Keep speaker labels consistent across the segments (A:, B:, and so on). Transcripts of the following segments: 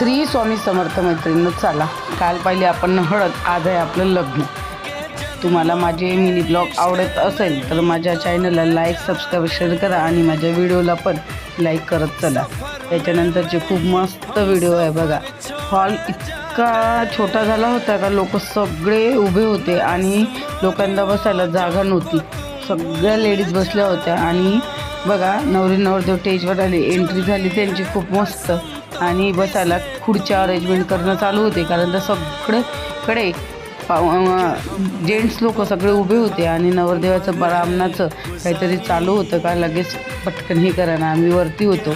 A: श्री स्वामी समर्थ मैत्रिणींनो, चला काल पाहिली आपण हळद, आज आहे आपलं लग्न. तुम्हाला माझे मिनी ब्लॉग आवडत असेल तर माझ्या चॅनलला लाईक, सबस्क्राईब, शेअर करा आणि माझ्या व्हिडिओला पण लाईक करत चला. त्याच्यानंतरचे खूप मस्त व्हिडिओ आहे बघा. हॉल इतका छोटा झाला होता का लोक सगळे उभे होते आणि लोकांना बसायला जागा नव्हती. सगळ्या लेडीज बसल्या होत्या आणि बघा नवरी नवरदेव स्टेजवर आले, एंट्री झाली त्यांची खूप मस्त. आणि बसायला खुर्च्या अरेंजमेंट करणं चालू होते कारण तर सगळीकडे जेंट्स लोक सगळे उभे होते आणि नवरदेवाचं ब्राह्मणाचं काहीतरी चालू होतं का लगेच पटकन हे करा ना. आम्ही वरती होतो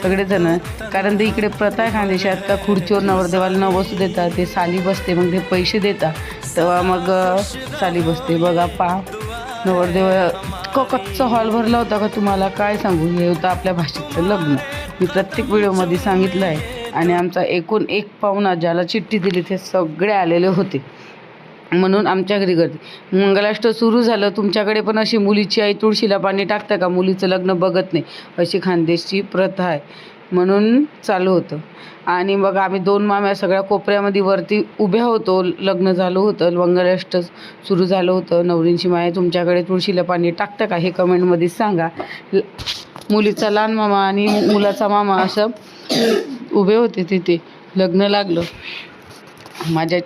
A: सगळेजण, कारण ते इकडे प्रथा आहे खानदेशात का खुर्चीवर नवरदेवाला न बसू देतात, ते साली बसते, मग ते पैसे देतात तेव्हा मग साली बसते. बघा नवरदेव इतकं कच्चा हॉल भरला होता का तुम्हाला काय सांगू. हे होतं आपल्या भाषेचं लग्न. मी प्रत्येक व्हिडिओमध्ये सांगितलं आहे. आणि आमचा एकूण एक पाहुणा ज्याला चिठ्ठी दिली ते सगळे आलेले होते म्हणून आमच्या घरी गर्दी. मंगलाष्ट सुरू झालं. तुमच्याकडे पण अशी मुलीची आई तुळशीला पाणी टाकतं का? मुलीचं लग्न बघत नाही अशी खानदेशची प्रथा आहे म्हणून चालू होतं. आणि मग आम्ही दोन माम्या सगळ्या कोपऱ्यामध्ये वरती उभ्या होतो. लग्न झालं होतं, मंगलाष्ट सुरू झालं होतं. नवरींची माया तुमच्याकडे तुळशीला पाणी टाकतं का हे कमेंटमध्ये सांगा. मुलीचा लहान मामा आणि मुलाचा मामा असं उभे होते तिथे. लग्न लागलं. माझ्या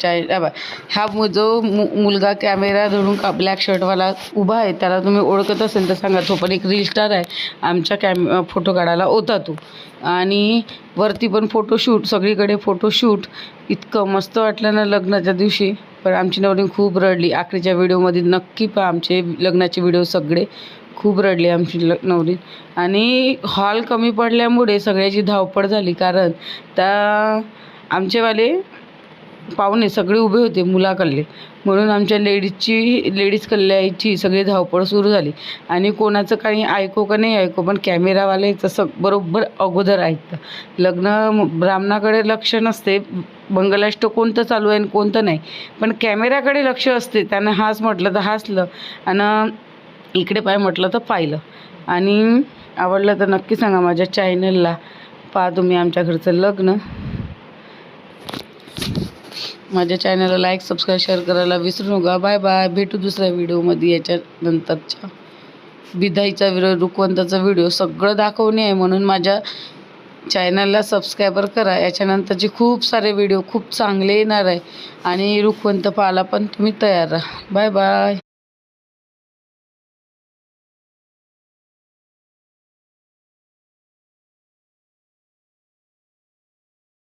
A: हा जो मुलगा कॅमेरा धरून का ब्लॅक शर्टवाला उभा आहे त्याला तुम्ही ओळखत असेल तर सांगा. तो पण एक रील स्टार आहे. आमच्या फोटो काढायला होता तो. आणि वरती पण फोटोशूट, सगळीकडे फोटोशूट. इतकं मस्त वाटलं ना लग्नाच्या दिवशी. पण आमची नवरी खूप रडली. आखरीच्या व्हिडिओमध्ये नक्की पहा आमचे लग्नाचे व्हिडिओ सगळे. खूप रडली आमची नवरी. आणि हॉल कमी पडल्यामुळे सगळ्याची धावपळ झाली कारण त्या आमचेवाले पाहुणे सगळे उभे होते मुलाकडले म्हणून आमच्या लेडीज कल्याची सगळी धावपळ सुरू झाली. आणि कोणाचं काही ऐको का नाही ऐको पण कॅमेरावाले तसं बरोबर अगोदर ऐकतं. लग्न ब्राह्मणाकडे लक्ष नसते, मंगलाष्ट कोणतं चालू आहे आणि कोणतं नाही, पण कॅमेराकडे लक्ष असते. त्यानं हास म्हटलं तर हसलं आणि इकडे पाय म्हटलं तर पाहिलं. आणि आवडलं तर नक्की सांगा. माझ्या चॅनलला पहा तुम्ही आमच्या घरचं लग्न. माझ्या चॅनलला लाईक, सबस्क्राईब, शेअर करायला विसरू नका. Bye bye. भेटू दुसऱ्या व्हिडिओमध्ये. याच्यानंतरच्या बिदाईचा व्हिडिओ, रुखवंताचा व्हिडिओ सगळं दाखवणे आहे म्हणून माझ्या चॅनलला सबस्क्रायबर करा. याच्यानंतरचे खूप सारे व्हिडिओ खूप चांगले येणार आहे आणि रुखवंत पाहायला पण तुम्ही तयार राहा. Bye bye.